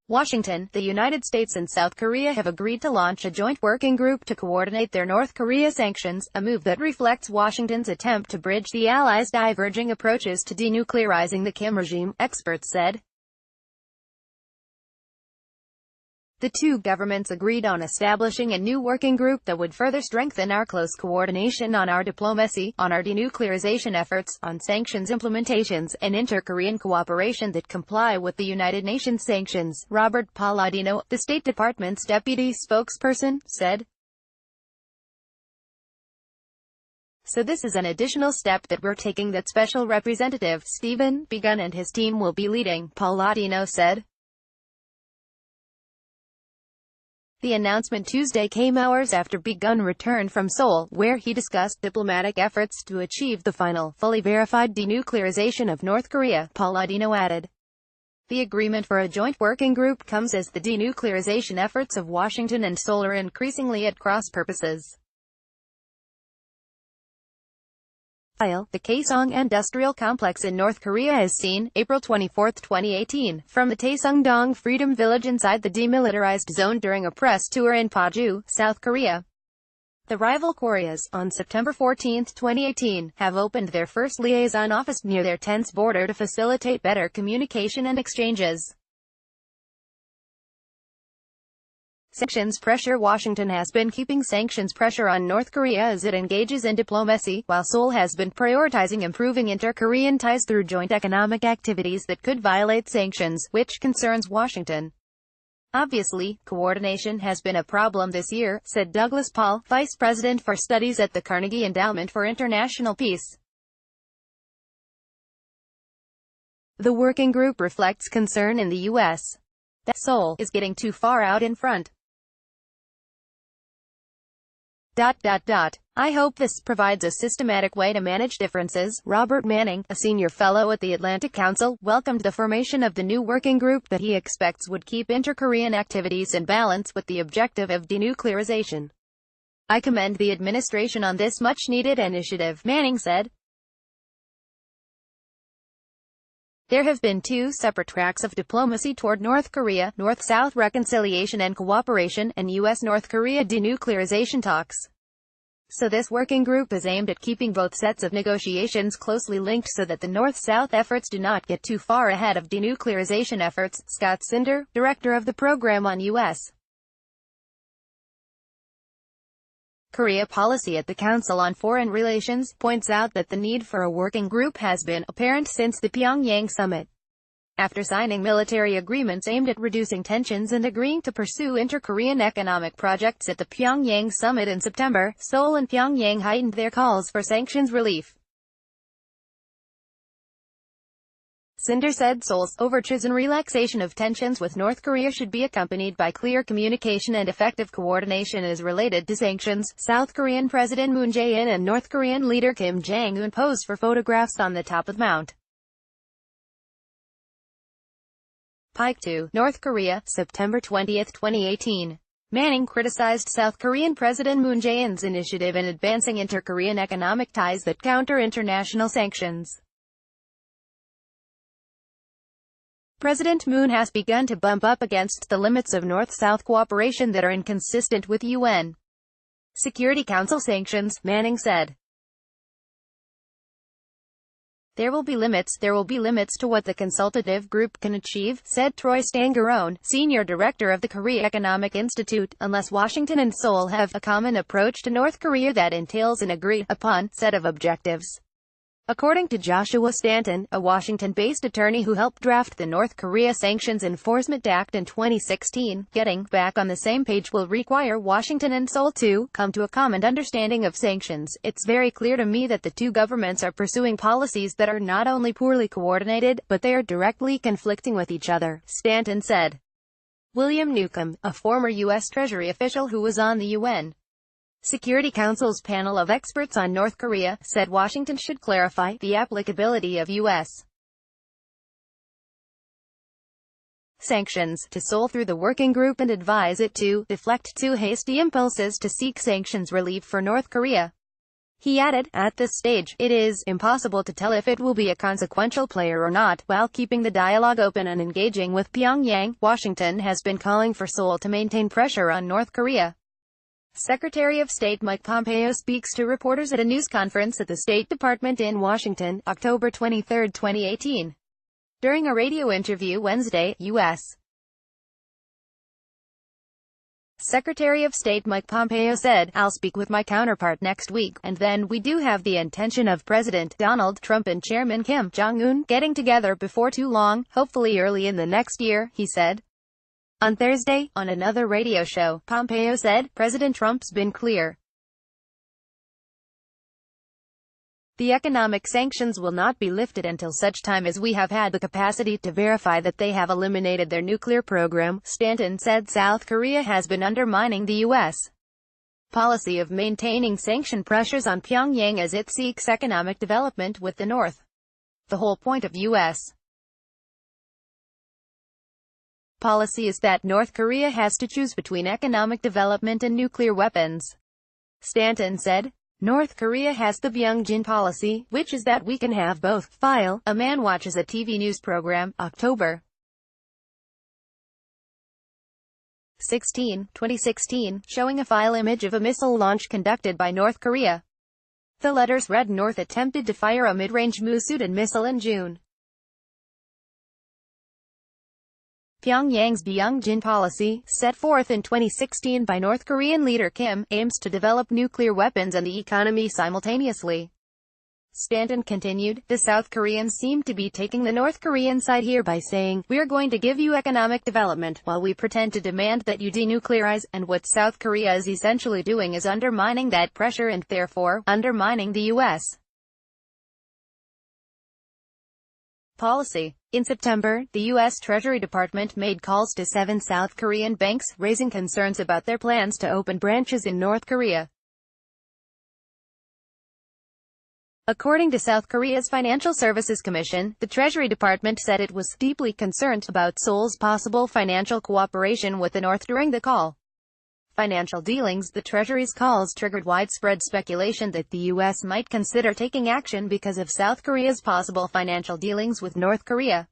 Washington, the United States and South Korea have agreed to launch a joint working group to coordinate their North Korea sanctions, a move that reflects Washington's attempt to bridge the allies' diverging approaches to denuclearizing the Kim regime, experts said. The two governments agreed on establishing a new working group that would further strengthen our close coordination on our diplomacy, on our denuclearization efforts, on sanctions implementations, and inter-Korean cooperation that comply with the United Nations sanctions, Robert Palladino, the State Department's deputy spokesperson, said. So this is an additional step that we're taking that Special Representative Stephen Biegun and his team will be leading, Palladino said. The announcement Tuesday came hours after Biegun returned from Seoul, where he discussed diplomatic efforts to achieve the final, fully verified denuclearization of North Korea, Palladino added. The agreement for a joint working group comes as the denuclearization efforts of Washington and Seoul are increasingly at cross purposes. The Kaesong Industrial Complex in North Korea has seen, April 24, 2018, from the Taesongdong Freedom Village inside the demilitarized zone during a press tour in Paju, South Korea. The rival Koreas, on September 14, 2018, have opened their first liaison office near their tense border to facilitate better communication and exchanges. Sanctions pressure. Washington has been keeping sanctions pressure on North Korea as it engages in diplomacy, while Seoul has been prioritizing improving inter-Korean ties through joint economic activities that could violate sanctions, which concerns Washington. Obviously, coordination has been a problem this year, said Douglas Paul, Vice President for Studies at the Carnegie Endowment for International Peace. The working group reflects concern in the U.S. that Seoul is getting too far out in front. I hope this provides a systematic way to manage differences. Robert Manning, a senior fellow at the Atlantic Council, welcomed the formation of the new working group that he expects would keep inter-Korean activities in balance with the objective of denuclearization. I commend the administration on this much-needed initiative, Manning said. There have been two separate tracks of diplomacy toward North Korea, North-South reconciliation and cooperation, and U.S.-North Korea denuclearization talks. So this working group is aimed at keeping both sets of negotiations closely linked so that the North-South efforts do not get too far ahead of denuclearization efforts, Scott Cinder, director of the program on U.S. Korea policy at the Council on Foreign Relations, points out that the need for a working group has been apparent since the Pyongyang summit. After signing military agreements aimed at reducing tensions and agreeing to pursue inter-Korean economic projects at the Pyongyang summit in September, Seoul and Pyongyang heightened their calls for sanctions relief. Cinder said Seoul's overtures and relaxation of tensions with North Korea should be accompanied by clear communication and effective coordination as related to sanctions. South Korean President Moon Jae-in and North Korean leader Kim Jong-un posed for photographs on the top of Mount Pyeongtaek, North Korea, September 20, 2018. Manning criticized South Korean President Moon Jae-in's initiative in advancing inter-Korean economic ties that counter international sanctions. President Moon has begun to bump up against the limits of North-South cooperation that are inconsistent with UN Security Council sanctions, Manning said. There will be limits to what the consultative group can achieve, said Troy Stangarone, senior director of the Korea Economic Institute, unless Washington and Seoul have a common approach to North Korea that entails an agreed-upon set of objectives. According to Joshua Stanton, a Washington-based attorney who helped draft the North Korea Sanctions Enforcement Act in 2016, getting back on the same page will require Washington and Seoul to come to a common understanding of sanctions. It's very clear to me that the two governments are pursuing policies that are not only poorly coordinated, but they are directly conflicting with each other, Stanton said. William Newcomb, a former U.S. Treasury official who was on the UN Security Council's panel of experts on North Korea, said Washington should clarify the applicability of U.S. sanctions to Seoul through the working group and advise it to deflect too hasty impulses to seek sanctions relief for North Korea. He added, "At this stage, it is impossible to tell if it will be a consequential player or not." While keeping the dialogue open and engaging with Pyongyang, Washington has been calling for Seoul to maintain pressure on North Korea. Secretary of State Mike Pompeo speaks to reporters at a news conference at the State Department in Washington, October 23, 2018. During a radio interview Wednesday, U.S. Secretary of State Mike Pompeo said, "I'll speak with my counterpart next week, and then we do have the intention of President Donald Trump and Chairman Kim Jong-un getting together before too long, hopefully early in the next year," he said. On Thursday, on another radio show, Pompeo said, "President Trump's been clear. The economic sanctions will not be lifted until such time as we have had the capacity to verify that they have eliminated their nuclear program." Stanton said South Korea has been undermining the U.S. policy of maintaining sanction pressures on Pyongyang as it seeks economic development with the North. The whole point of U.S. policy is that North Korea has to choose between economic development and nuclear weapons. Stanton said, "North Korea has the Byungjin policy, which is that we can have both." File, a man watches a TV news program, October 16, 2016, showing a file image of a missile launch conducted by North Korea. The letters read, "North attempted to fire a mid-range Musudan missile in June." Pyongyang's Byungjin policy, set forth in 2016 by North Korean leader Kim, aims to develop nuclear weapons and the economy simultaneously. Stanton continued, "The South Koreans seem to be taking the North Korean side here by saying, 'We're going to give you economic development, while we pretend to demand that you denuclearize,' and what South Korea is essentially doing is undermining that pressure and, therefore, undermining the U.S. policy." In September, the U.S. Treasury Department made calls to 7 South Korean banks, raising concerns about their plans to open branches in North Korea. According to South Korea's Financial Services Commission, the Treasury Department said it was deeply concerned about Seoul's possible financial cooperation with the North during the call. Financial dealings. The Treasury's calls triggered widespread speculation that the U.S. might consider taking action because of South Korea's possible financial dealings with North Korea.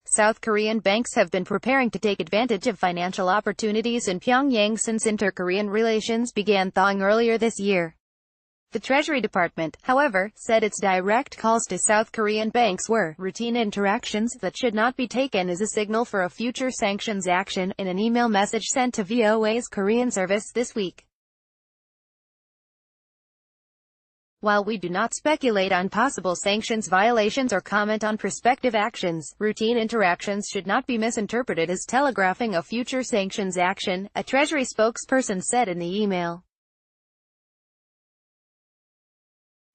South Korean banks have been preparing to take advantage of financial opportunities in Pyongyang since inter-Korean relations began thawing earlier this year. The Treasury Department, however, said its direct calls to South Korean banks were routine interactions that should not be taken as a signal for a future sanctions action, in an email message sent to VOA's Korean service this week. While we do not speculate on possible sanctions violations or comment on prospective actions, routine interactions should not be misinterpreted as telegraphing a future sanctions action, a Treasury spokesperson said in the email.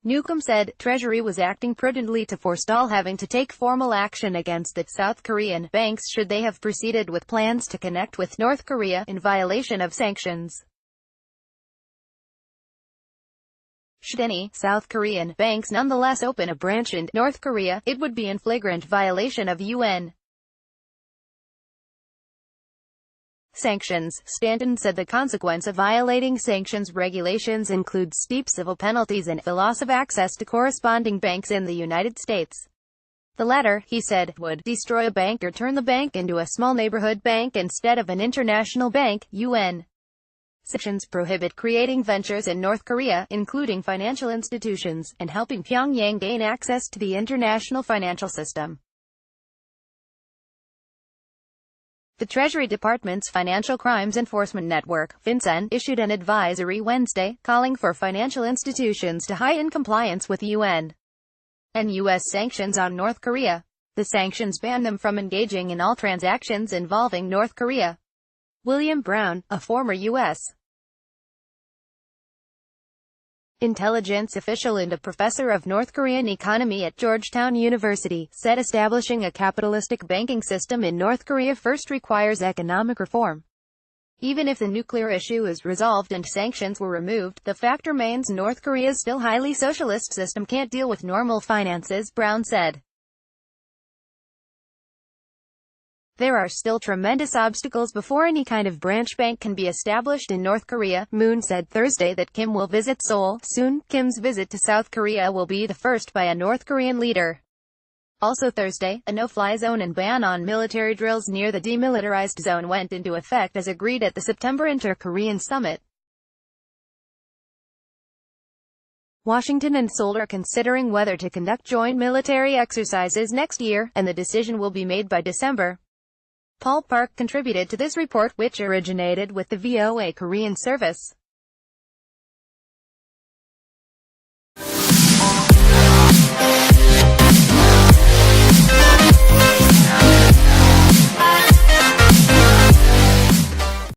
Newcomb said, Treasury was acting prudently to forestall having to take formal action against the South Korean banks should they have proceeded with plans to connect with North Korea in violation of sanctions. Should any South Korean banks nonetheless open a branch in North Korea, it would be in flagrant violation of UN sanctions. Stanton said the consequence of violating sanctions regulations includes steep civil penalties and the loss of access to corresponding banks in the United States. The latter, he said, would destroy a bank or turn the bank into a small neighborhood bank instead of an international bank. UN sanctions prohibit creating ventures in North Korea, including financial institutions, and helping Pyongyang gain access to the international financial system. The Treasury Department's Financial Crimes Enforcement Network, FinCEN, issued an advisory Wednesday, calling for financial institutions to heighten compliance with UN and U.S. sanctions on North Korea. The sanctions ban them from engaging in all transactions involving North Korea. William Brown, a former U.S. intelligence official and a professor of North Korean economy at Georgetown University, said establishing a capitalistic banking system in North Korea first requires economic reform. Even if the nuclear issue is resolved and sanctions were removed, the fact remains North Korea's still highly socialist system can't deal with normal finances, Brown said. There are still tremendous obstacles before any kind of branch bank can be established in North Korea. Moon said Thursday that Kim will visit Seoul soon. Kim's visit to South Korea will be the first by a North Korean leader. Also Thursday, a no-fly zone and ban on military drills near the demilitarized zone went into effect as agreed at the September Inter-Korean Summit. Washington and Seoul are considering whether to conduct joint military exercises next year, and the decision will be made by December. Paul Park contributed to this report, which originated with the VOA Korean service.